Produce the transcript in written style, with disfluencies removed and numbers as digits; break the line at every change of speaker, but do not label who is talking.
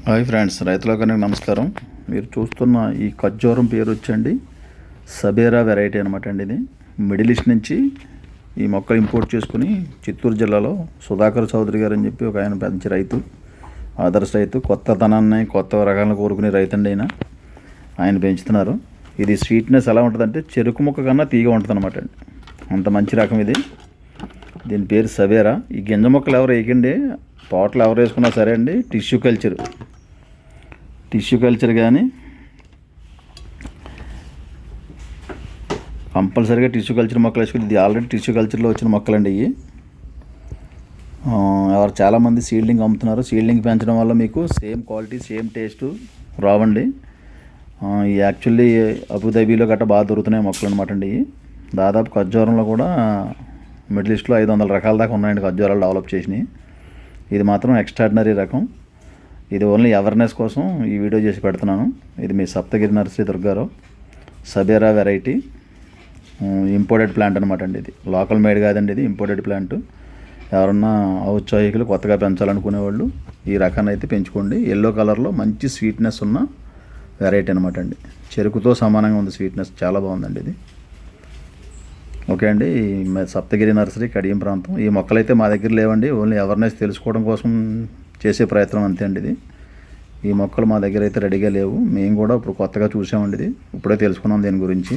Hi friends, రైతులకు నమస్కారం. మీరు చూస్తున్న ఈ ఖర్జూరం పేరు వచ్చండి సబేరా వెరైటీ అనమాట అండి. ఇది మిడిల్ ఈస్ట్ నుంచి ఈ మొక్కలు ఇంపోర్ట్ చేసుకుని చిత్తూరు జిల్లాలో సుధాకర్ చౌదరి గారు అని చెప్పి ఒక ఆయన మంచి రైతు, ఆదర్శ రైతు, కొత్త ధనాన్ని కొత్త రకాలను కోరుకునే రైతు అండి. ఆయన పెంచుతున్నారు. ఇది స్వీట్నెస్ ఎలా ఉంటుందంటే చెరుకు మొక్క కన్నా తీగ ఉంటుంది అనమాట అండి. అంత మంచి రకం ఇది. దీని పేరు సబేరా. ఈ గింజ మొక్కలు ఎవరు వేయకండి, తోటలు ఎవరు వేసుకున్నా సరే అండి. టిష్యూ కల్చర్ కానీ కంపల్సరీగా టిష్యూ కల్చర్ మొక్కలు వేసుకుని, ఇది ఆల్రెడీ టిష్యూ కల్చర్లో వచ్చిన మొక్కలండి ఇవి. ఎవరు చాలామంది సీడ్లింగ్ అమ్ముతున్నారు. సీడ్లింగ్ పెంచడం వల్ల మీకు సేమ్ క్వాలిటీ సేమ్ టేస్ట్ రావండి. ఈ యాక్చువల్లీ అబుదాబీలో గట్రా బాగా దొరుకుతున్నాయి మొక్కలు అనమాట అండి. ఇవి దాదాపు ఖర్జూరంలో కూడా మిడిల్ ఈస్ట్లో 500 రకాల దాకా ఉన్నాయండి ఖర్జూరాలు డెవలప్ చేసినాయి. ఇది మాత్రం ఎక్స్ట్రాడినరీ రకం. ఇది ఓన్లీ అవేర్నెస్ కోసం ఈ వీడియో చేసి పెడుతున్నాను. ఇది మీ సప్తగిరి నర్సరీ దుర్గారావు సబేరా వెరైటీ ఇంపోర్టెడ్ ప్లాంట్ అనమాట అండి. ఇది లోకల్ మేడ్ కాదండి, ఇది ఇంపోర్టెడ్ ప్లాంట్. ఎవరన్నా ఔత్సాహికులు కొత్తగా పెంచాలనుకునే వాళ్ళు ఈ రకాన్ని అయితే పెంచుకోండి. ఎల్లో కలర్లో మంచి స్వీట్నెస్ ఉన్న వెరైటీ అనమాట అండి. చెరుకుతో సమానంగా ఉంది స్వీట్నెస్, చాలా బాగుందండి ఇది. ఓకే అండి, సప్తగిరి నర్సరీ, కడియం ప్రాంతం. ఈ మొక్కలైతే మా దగ్గర లేవండి, ఓన్లీ అవేర్నెస్ తెలుసుకోవడం కోసం చేసే ప్రయత్నం అంతే అండి. ఇది ఈ మొక్కలు మా దగ్గర అయితే రెడీగా లేవు. మేము కూడా ఇప్పుడు కొత్తగా చూసామండి, ఇది ఇప్పుడే తెలుసుకున్నాం దీని గురించి.